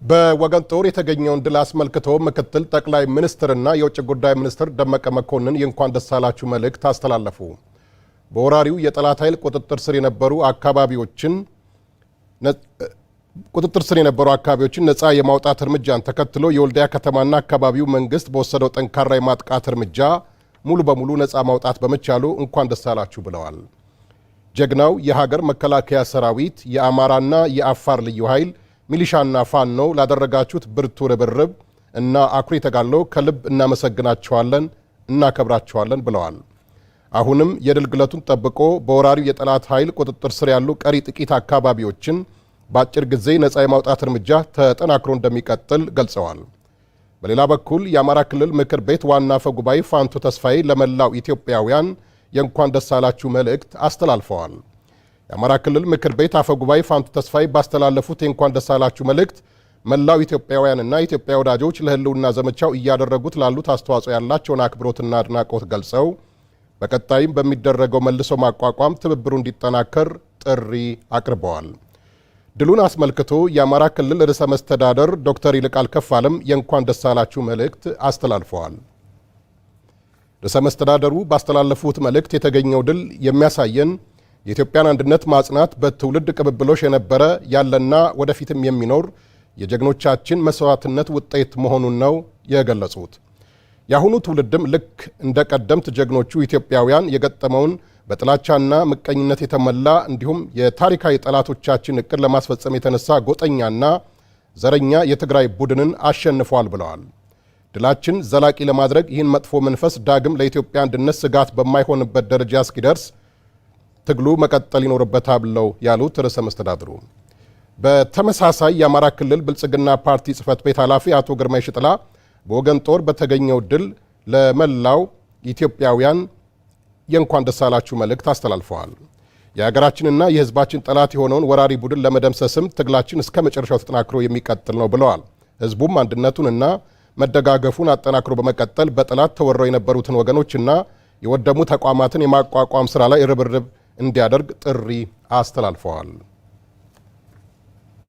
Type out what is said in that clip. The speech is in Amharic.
በወገን ጦር የተገኘውን ድል አስመልክቶ ምክትል ጠቅላይ ሚኒስትርና የውጭ ጉዳይ ሚኒስትር ደመቀ መኮንን የእንኳን ደስ አላችሁ መልእክት አስተላለፉ። በወራሪው የጠላት ኃይል ቁጥጥር ስር የነበሩ አካባቢዎችን ነፃ የማውጣት እርምጃን ተከትሎ የወልዲያ ከተማና አካባቢው መንግስት በወሰደው ጠንካራ የማጥቃት እርምጃ ሙሉ በሙሉ ነፃ ማውጣት በመቻሉ እንኳን ደስ አላችሁ ብለዋል። ጀግናው የሀገር መከላከያ ሰራዊት፣ የአማራና የአፋር ልዩ ኃይል፣ ሚሊሻና ፋኖ ላደረጋችሁት ብርቱ ርብርብ እና አኩሪ ተጋድሎ ከልብ እናመሰግናችኋለን፣ እናከብራችኋለን ብለዋል። አሁንም የድል ግለቱን ጠብቆ በወራሪው የጠላት ኃይል ቁጥጥር ስር ያሉ ቀሪ ጥቂት አካባቢዎችን በአጭር ጊዜ ነፃ የማውጣት እርምጃ ተጠናክሮ እንደሚቀጥል ገልጸዋል። በሌላ በኩል የአማራ ክልል ምክር ቤት ዋና አፈ ጉባኤ ፋንቱ ተስፋዬ ለመላው ኢትዮጵያውያን የእንኳን ደስ አላችሁ መልእክት አስተላልፈዋል። የአማራ ክልል ምክር ቤት አፈ ጉባኤ ፋንቱ ተስፋዬ ባስተላለፉት የእንኳን ደስ አላችሁ መልእክት መላው ኢትዮጵያውያንና ኢትዮጵያ ወዳጆች ለህልውና ዘመቻው እያደረጉት ላሉት አስተዋጽኦ ያላቸውን አክብሮትና አድናቆት ገልጸው በቀጣይም በሚደረገው መልሶ ማቋቋም ትብብሩ እንዲጠናከር ጥሪ አቅርበዋል። ድሉን አስመልክቶ የአማራ ክልል ርዕሰ መስተዳደር ዶክተር ይልቃል ከፋለም የእንኳን ደስ አላችሁ መልእክት አስተላልፈዋል። ርዕሰ መስተዳደሩ ባስተላለፉት መልእክት የተገኘው ድል የሚያሳየን የኢትዮጵያን አንድነት ማጽናት በትውልድ ቅብብሎሽ የነበረ ያለና ወደፊትም የሚኖር የጀግኖቻችን መስዋዕትነት ውጤት መሆኑን ነው የገለጹት። የአሁኑ ትውልድም ልክ እንደ ቀደምት ጀግኖቹ ኢትዮጵያውያን የገጠመውን በጥላቻና ምቀኝነት የተሞላ እንዲሁም የታሪካዊ ጠላቶቻችን እቅድ ለማስፈጸም የተነሳ ጎጠኛና ዘረኛ የትግራይ ቡድንን አሸንፏል ብለዋል። ድላችን ዘላቂ ለማድረግ ይህን መጥፎ መንፈስ ዳግም ለኢትዮጵያ አንድነት ስጋት በማይሆንበት ደረጃ እስኪደርስ ትግሉ መቀጠል ይኖርበታል ብለው ያሉት ርዕሰ መስተዳድሩ በተመሳሳይ የአማራ ክልል ብልጽግና ፓርቲ ጽህፈት ቤት ኃላፊ አቶ ግርማይ ሽጥላ በወገን ጦር በተገኘው ድል ለመላው ኢትዮጵያውያን የእንኳን ደስ አላችሁ መልእክት አስተላልፈዋል። የሀገራችንና የሕዝባችን ጠላት የሆነውን ወራሪ ቡድን ለመደምሰስም ትግላችን እስከ መጨረሻው ተጠናክሮ የሚቀጥል ነው ብለዋል። ሕዝቡም አንድነቱንና መደጋገፉን አጠናክሮ በመቀጠል በጠላት ተወረው የነበሩትን ወገኖችና የወደሙ ተቋማትን የማቋቋም ስራ ላይ ርብርብ እንዲያደርግ ጥሪ አስተላልፈዋል።